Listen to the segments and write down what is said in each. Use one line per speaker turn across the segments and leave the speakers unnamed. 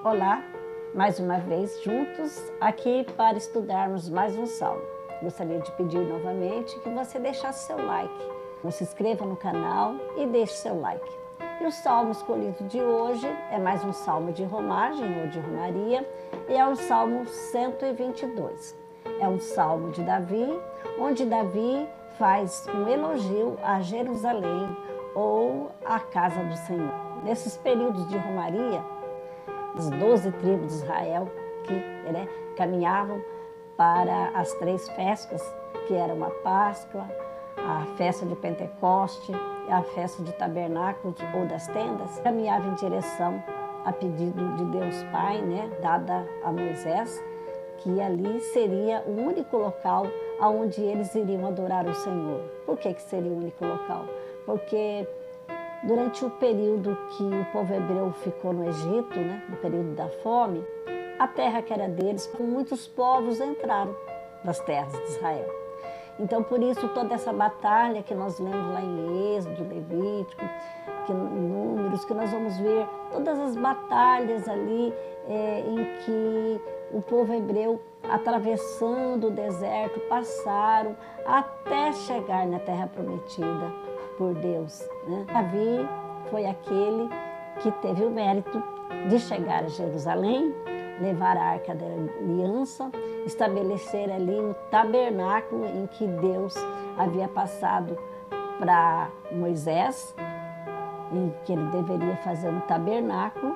Olá, mais uma vez juntos aqui para estudarmos mais um salmo. Gostaria de pedir novamente que você deixasse seu like, se inscreva no canal e deixe seu like. E o salmo escolhido de hoje é mais um salmo de romagem ou de romaria, e é o salmo 122. É um salmo de Davi, onde Davi faz um elogio a Jerusalém ou a casa do Senhor. Nesses períodos de romaria, as 12 tribos de Israel que caminhavam para as 3 festas, que eram a Páscoa, a festa de Pentecoste e a festa de Tabernáculos ou das tendas, caminhavam em direção a pedido de Deus Pai, dada a Moisés, que ali seria o único local onde eles iriam adorar o Senhor. Por que seria o único local? Porque durante o período que o povo hebreu ficou no Egito, no período da fome, a terra que era deles, muitos povos entraram nas terras de Israel. Então, por isso, toda essa batalha que nós lemos lá em Êxodo, Levítico, em Números, que nós vamos ver todas as batalhas ali em que o povo hebreu, atravessando o deserto, passaram até chegar na terra prometida por Deus. Davi foi aquele que teve o mérito de chegar a Jerusalém, levar a Arca da Aliança, estabelecer ali um tabernáculo em que Deus havia passado para Moisés, em que ele deveria fazer um tabernáculo,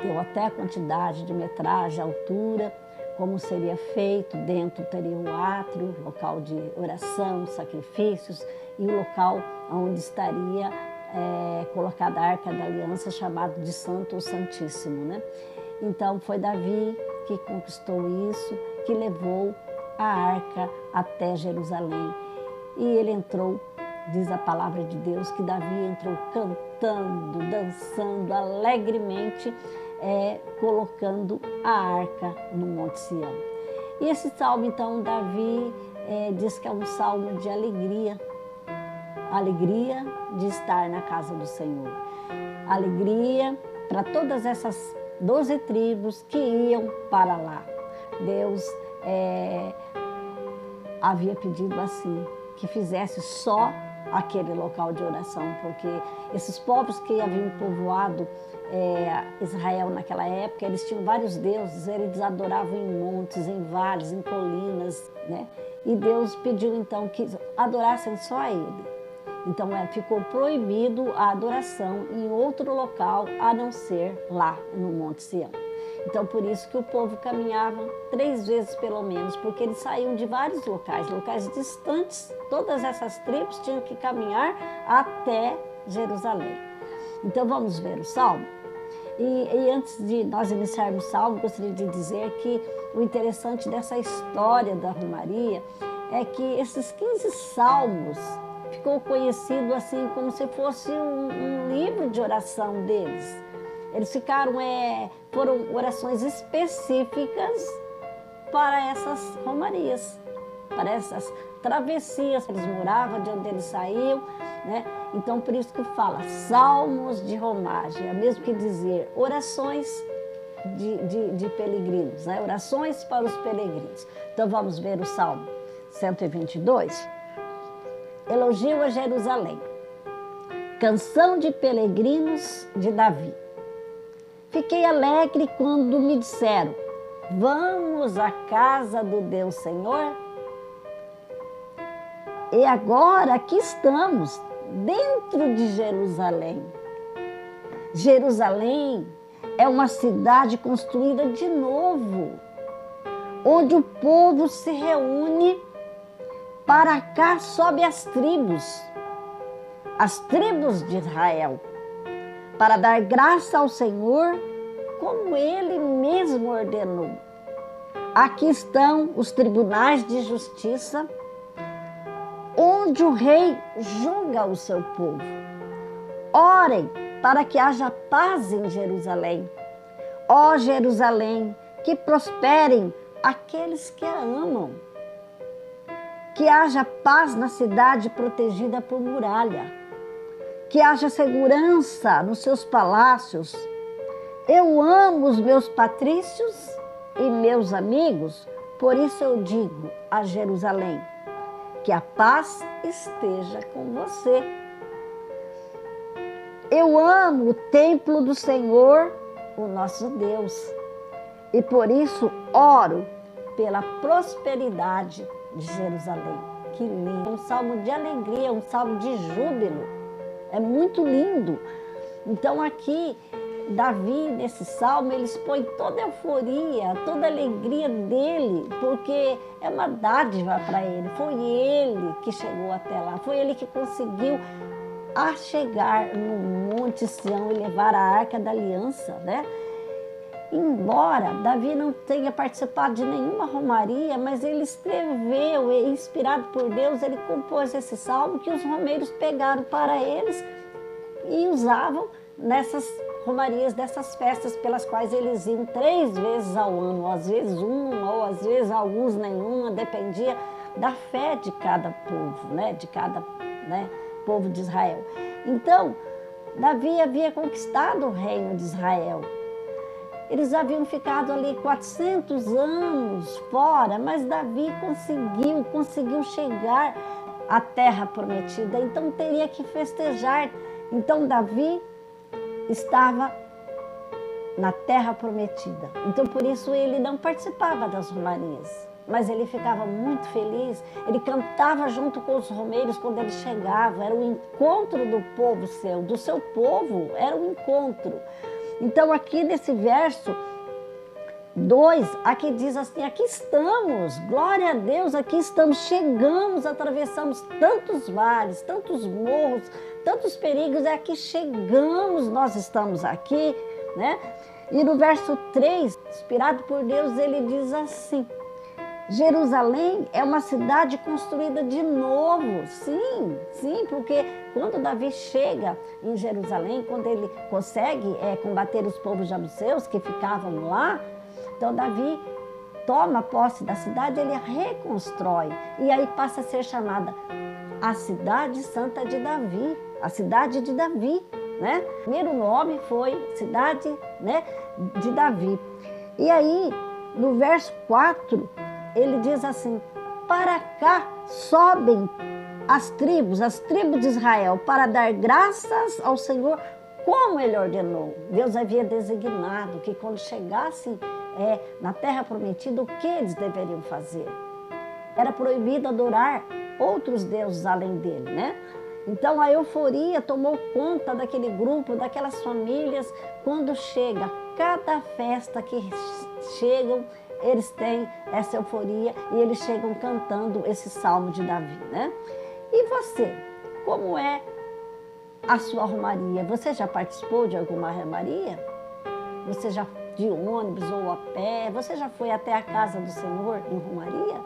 deu até a quantidade de metragem, altura, como seria feito. Dentro teria um átrio, local de oração, sacrifícios, e o local onde estaria colocada a Arca da Aliança, chamado de Santo ou Santíssimo. Então foi Davi que conquistou isso, que levou a arca até Jerusalém. E ele entrou, diz a palavra de Deus, que Davi entrou cantando, dançando alegremente, colocando a arca no Monte Sião. E esse salmo, então, Davi diz que é um salmo de alegria, alegria de estar na casa do Senhor, alegria para todas essas 12 tribos que iam para lá. Deus havia pedido assim, que fizesse só aquele local de oração, porque esses povos que haviam povoado Israel naquela época, eles tinham vários deuses, eles adoravam em montes, em vales, em colinas, E Deus pediu então que adorassem só a Ele. Então ficou proibido a adoração em outro local a não ser lá no Monte Sião. Então por isso que o povo caminhava 3 vezes pelo menos, porque eles saíam de vários locais distantes. Todas essas tribos tinham que caminhar até Jerusalém. Então vamos ver o salmo. E antes de nós iniciarmos o salmo, gostaria de dizer que o interessante dessa história da romaria é que esses 15 salmos ficou conhecido assim como se fosse um livro de oração deles. Eles foram orações específicas para essas romarias, para essas travessias que eles moravam, de onde eles saíam, Então, por isso que fala salmos de romagem, é mesmo que dizer orações de peregrinos, orações para os peregrinos. Então, vamos ver o salmo 122. Elogio a Jerusalém. Canção de peregrinos de Davi. Fiquei alegre quando me disseram: vamos à casa do Deus Senhor. E agora aqui estamos, dentro de Jerusalém. Jerusalém é uma cidade construída de novo, onde o povo se reúne. Para cá sobe as tribos de Israel, para dar graça ao Senhor, como Ele mesmo ordenou. Aqui estão os tribunais de justiça, onde o rei julga o seu povo. Orem para que haja paz em Jerusalém. Ó Jerusalém, que prosperem aqueles que a amam. Que haja paz na cidade protegida por muralha. Que haja segurança nos seus palácios. Eu amo os meus patrícios e meus amigos, por isso eu digo a Jerusalém, que a paz esteja com você. Eu amo o templo do Senhor, o nosso Deus, e por isso oro pela prosperidade de Jerusalém. Que lindo! Um salmo de alegria, um salmo de júbilo. É muito lindo. Então aqui, Davi, nesse salmo, ele expõe toda a euforia, toda a alegria dele, porque é uma dádiva para ele. Foi ele que chegou até lá, foi ele que conseguiu chegar no Monte Sião e levar a Arca da Aliança, né? Embora Davi não tenha participado de nenhuma romaria, mas ele escreveu, inspirado por Deus, ele compôs esse salmo que os romeiros pegaram para eles e usavam nessas romarias, dessas festas pelas quais eles iam 3 vezes ao ano, ou às vezes uma, ou às vezes alguns nenhuma, dependia da fé de cada povo, né? De cada povo de Israel. Então, Davi havia conquistado o reino de Israel. Eles haviam ficado ali 400 anos fora, mas Davi conseguiu chegar à terra prometida, então teria que festejar. Então Davi estava na terra prometida. Então por isso ele não participava das romarias, mas ele ficava muito feliz. Ele cantava junto com os romeiros quando ele chegava. Era o encontro do povo seu, do seu povo, era um encontro. Então aqui nesse verso 2, aqui diz assim, aqui estamos, glória a Deus, aqui estamos, chegamos, atravessamos tantos vales, tantos morros, tantos perigos, aqui chegamos, nós estamos aqui, né? E no verso 3, inspirado por Deus, ele diz assim, Jerusalém é uma cidade construída de novo. Sim, porque quando Davi chega em Jerusalém, quando ele consegue combater os povos jebuseus que ficavam lá, então Davi toma posse da cidade, ele a reconstrói. E aí passa a ser chamada a cidade santa de Davi, a cidade de Davi, né? O primeiro nome foi cidade, né, de Davi. E aí, no verso 4, ele diz assim, para cá sobem as tribos de Israel, para dar graças ao Senhor, como Ele ordenou. Deus havia designado que quando chegassem na terra prometida, o que eles deveriam fazer? Era proibido adorar outros deuses além dele, né? Então a euforia tomou conta daquele grupo, daquelas famílias, quando chega cada festa que chegam, eles têm essa euforia e eles chegam cantando esse salmo de Davi, né? E você, como é a sua romaria? Você já participou de alguma romaria? Você já de ônibus ou a pé? Você já foi até a casa do Senhor em romaria?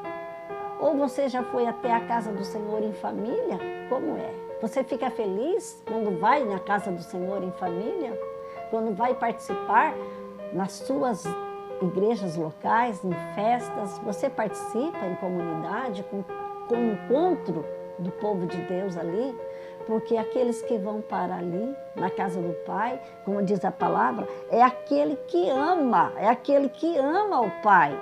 Ou você já foi até a casa do Senhor em família? Como é? Você fica feliz quando vai na casa do Senhor em família? Quando vai participar nas suas igrejas locais, em festas? Você participa em comunidade, com o encontro do povo de Deus ali? Porque aqueles que vão para ali, na casa do Pai, como diz a palavra, é aquele que ama o Pai,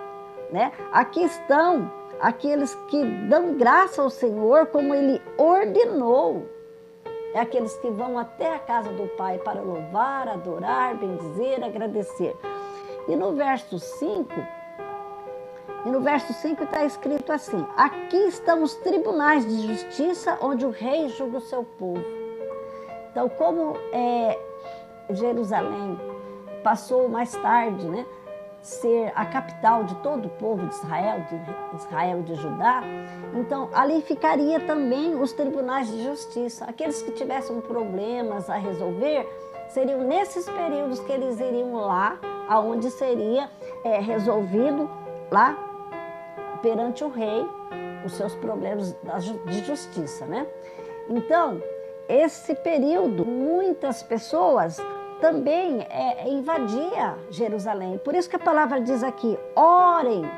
né? Aqui estão aqueles que dão graça ao Senhor como Ele ordenou. É aqueles que vão até a casa do Pai para louvar, adorar, bendizer, agradecer. E no verso 5 está escrito assim, aqui estão os tribunais de justiça onde o rei julga o seu povo. Então, como Jerusalém passou mais tarde, né, ser a capital de todo o povo de Israel e de Judá, então ali ficaria também os tribunais de justiça. Aqueles que tivessem problemas a resolver, seriam nesses períodos que eles iriam lá, aonde seria resolvido lá perante o rei os seus problemas de justiça, né? Então, esse período, muitas pessoas também invadia Jerusalém. Por isso que a palavra diz aqui, orem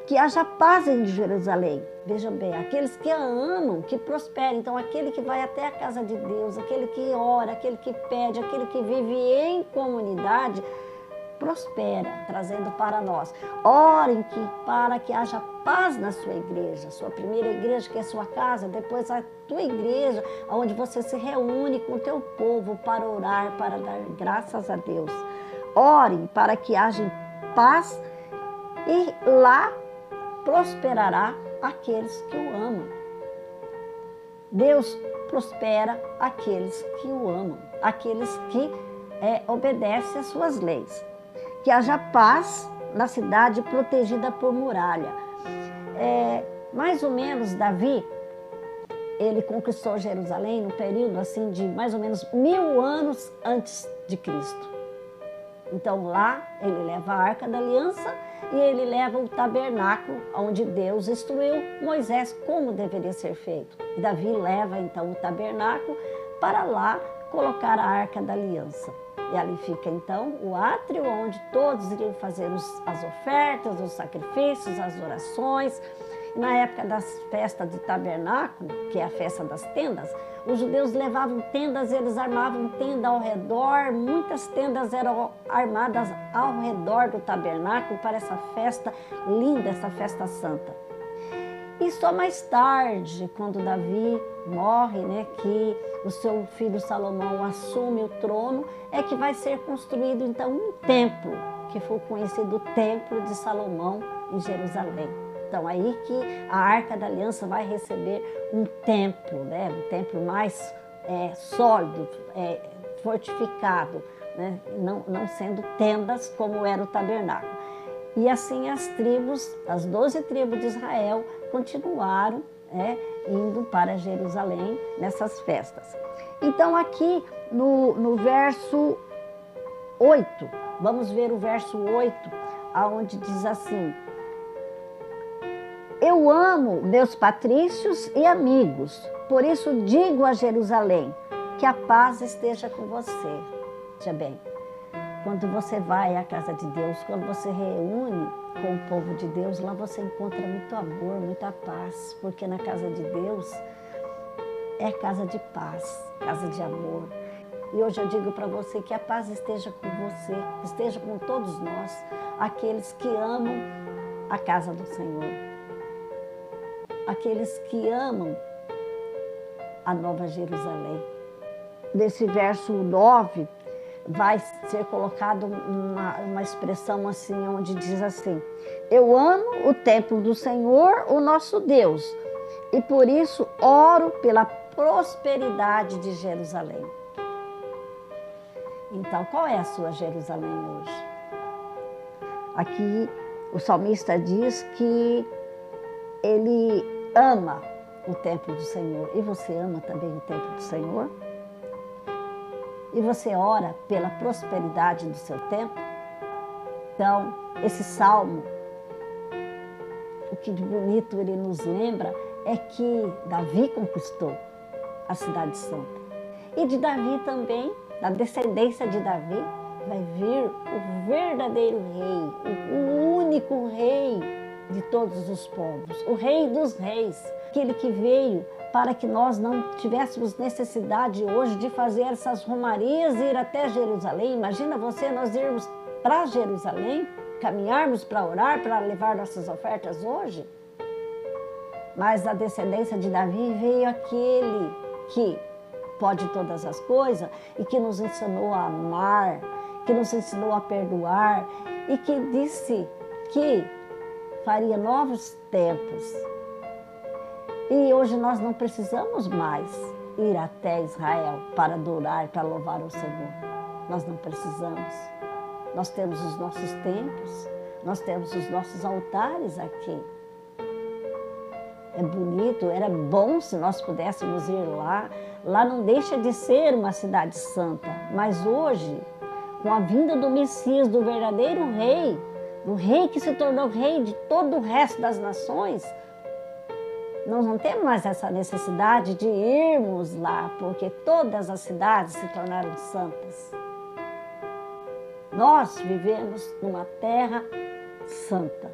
que haja paz em Jerusalém. Vejam bem, aqueles que a amam, que prosperem. Então, aquele que vai até a casa de Deus, aquele que ora, aquele que pede, aquele que vive em comunidade, prospera, trazendo para nós. Orem para que haja paz na sua igreja, sua primeira igreja, que é a sua casa, depois a tua igreja, onde você se reúne com o teu povo para orar, para dar graças a Deus. Orem para que haja paz e lá prosperará aqueles que o amam. Deus prospera aqueles que o amam, aqueles que obedecem às suas leis. Que haja paz na cidade protegida por muralha. Mais ou menos Davi, ele conquistou Jerusalém no período assim de mais ou menos 1000 anos antes de Cristo. Então lá ele leva a Arca da Aliança e ele leva o tabernáculo onde Deus instruiu Moisés como deveria ser feito. Davi leva então o tabernáculo para lá colocar a Arca da Aliança. E ali fica então o átrio onde todos iriam fazer as ofertas, os sacrifícios, as orações. Na época das festas de tabernáculo, que é a festa das tendas, os judeus levavam tendas, eles armavam tenda ao redor, muitas tendas eram armadas ao redor do tabernáculo para essa festa linda, essa festa santa. E só mais tarde, quando Davi morre, que o seu filho Salomão assume o trono, é que vai ser construído então um templo, que foi conhecido o Templo de Salomão em Jerusalém. Então aí que a Arca da Aliança vai receber um templo, um templo mais sólido, fortificado, não sendo tendas como era o tabernáculo. E assim as 12 tribos de Israel continuaram indo para Jerusalém nessas festas. Então aqui no verso 8, vamos ver o verso 8, aonde diz assim: eu amo meus patrícios e amigos, por isso digo a Jerusalém, que a paz esteja com você. Veja bem, quando você vai à casa de Deus, quando você reúne com o povo de Deus, lá você encontra muito amor, muita paz, porque na casa de Deus é casa de paz, casa de amor. E hoje eu digo para você que a paz esteja com você, esteja com todos nós, aqueles que amam a casa do Senhor, aqueles que amam a Nova Jerusalém. Nesse verso 9, vai ser colocado uma expressão assim, onde diz assim: eu amo o templo do Senhor, o nosso Deus, e por isso oro pela prosperidade de Jerusalém. Então, qual é a sua Jerusalém hoje? Aqui o salmista diz que ele ama o templo do Senhor. E você ama também o templo do Senhor? E você ora pela prosperidade do seu templo? Então, esse salmo, o que de bonito ele nos lembra é que Davi conquistou a cidade santa. E de Davi também, da descendência de Davi, vai vir o verdadeiro rei, o único rei de todos os povos, o rei dos reis, aquele que veio para que nós não tivéssemos necessidade hoje de fazer essas romarias e ir até Jerusalém. Imagina você, nós irmos para Jerusalém, caminharmos para orar, para levar nossas ofertas hoje? Mas da descendência de Davi veio aquele que pode todas as coisas e que nos ensinou a amar, que nos ensinou a perdoar e que disse que faria novos tempos. E hoje nós não precisamos mais ir até Israel para adorar, para louvar o Senhor. Nós não precisamos. Nós temos os nossos templos, nós temos os nossos altares aqui. É bonito, era bom se nós pudéssemos ir lá. Lá não deixa de ser uma cidade santa, mas hoje, com a vinda do Messias, do verdadeiro rei, do rei que se tornou rei de todo o resto das nações, nós não temos mais essa necessidade de irmos lá, porque todas as cidades se tornaram santas. Nós vivemos numa terra santa.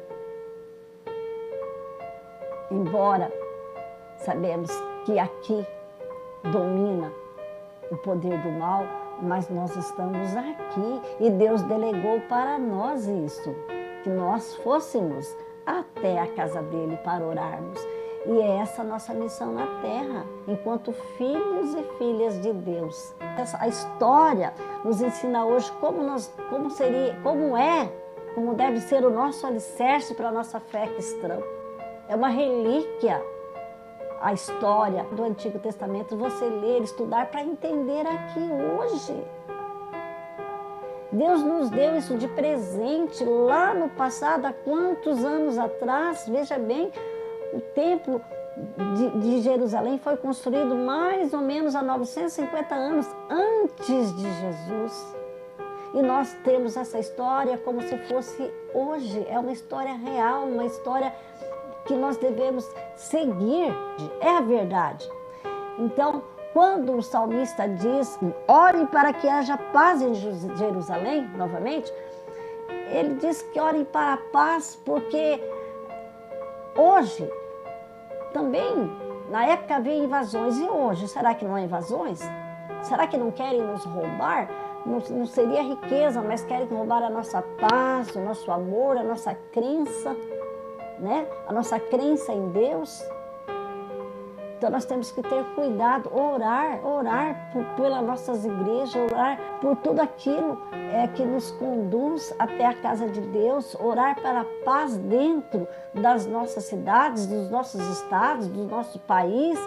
embora sabemos que aqui domina o poder do mal, mas nós estamos aqui e Deus delegou para nós isso, que nós fôssemos até a casa dele para orarmos. E é essa a nossa missão na terra, enquanto filhos e filhas de Deus. A história nos ensina hoje como deve ser o nosso alicerce para a nossa fé cristã. É uma relíquia. A história do Antigo Testamento, você ler, estudar para entender aqui hoje. Deus nos deu isso de presente lá no passado, há quantos anos atrás. Veja bem, o templo de Jerusalém foi construído mais ou menos há 950 anos antes de Jesus. E nós temos essa história como se fosse hoje. É uma história real, uma história que nós devemos seguir. É a verdade. Então, quando o salmista diz, orem para que haja paz em Jerusalém, novamente, ele diz que orem para a paz porque hoje, também, na época havia invasões, e hoje, será que não há invasões? Será que não querem nos roubar? Não seria riqueza, mas querem roubar a nossa paz, o nosso amor, a nossa crença, né? A nossa crença em Deus. Então nós temos que ter cuidado, orar pelas nossas igrejas, orar por tudo aquilo que nos conduz até a casa de Deus, orar para a paz dentro das nossas cidades, dos nossos estados, do nosso país,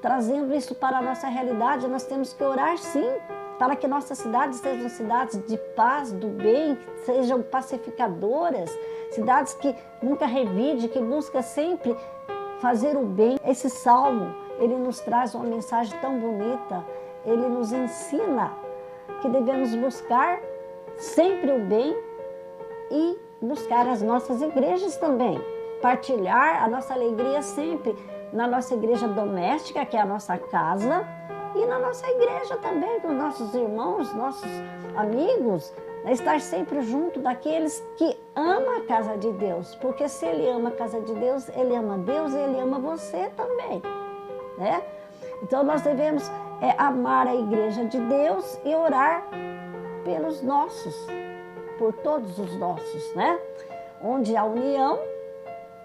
trazendo isso para a nossa realidade. Nós temos que orar sim, para que nossas cidades sejam cidades de paz, do bem, que sejam pacificadoras, cidades que nunca revide, que busca sempre fazer o bem. Esse salmo, ele nos traz uma mensagem tão bonita, ele nos ensina que devemos buscar sempre o bem e buscar as nossas igrejas também, partilhar a nossa alegria sempre na nossa igreja doméstica, que é a nossa casa, e na nossa igreja também, com nossos irmãos, nossos amigos, estar sempre junto daqueles que amam a casa de Deus, porque se ele ama a casa de Deus, ele ama Deus e ele ama você também, né? Então nós devemos amar a igreja de Deus e orar pelos nossos, por todos os nossos, né? Onde há união,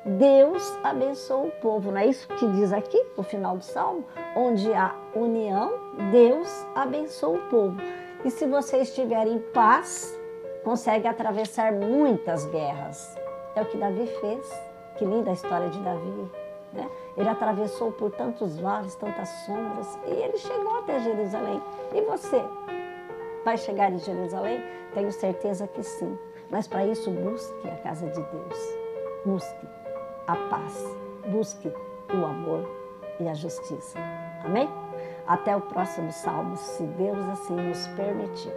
Deus abençoa o povo, não é isso que diz aqui, no final do Salmo? Onde há união, Deus abençoa o povo. E se você estiver em paz, consegue atravessar muitas guerras. É o que Davi fez. Que linda a história de Davi, né? Ele atravessou por tantos vales, tantas sombras, e ele chegou até Jerusalém. E você? Vai chegar em Jerusalém? Tenho certeza que sim. Mas para isso, busque a casa de Deus. Busque a paz. Busque o amor e a justiça. Amém? Até o próximo salmo, se Deus assim nos permitir.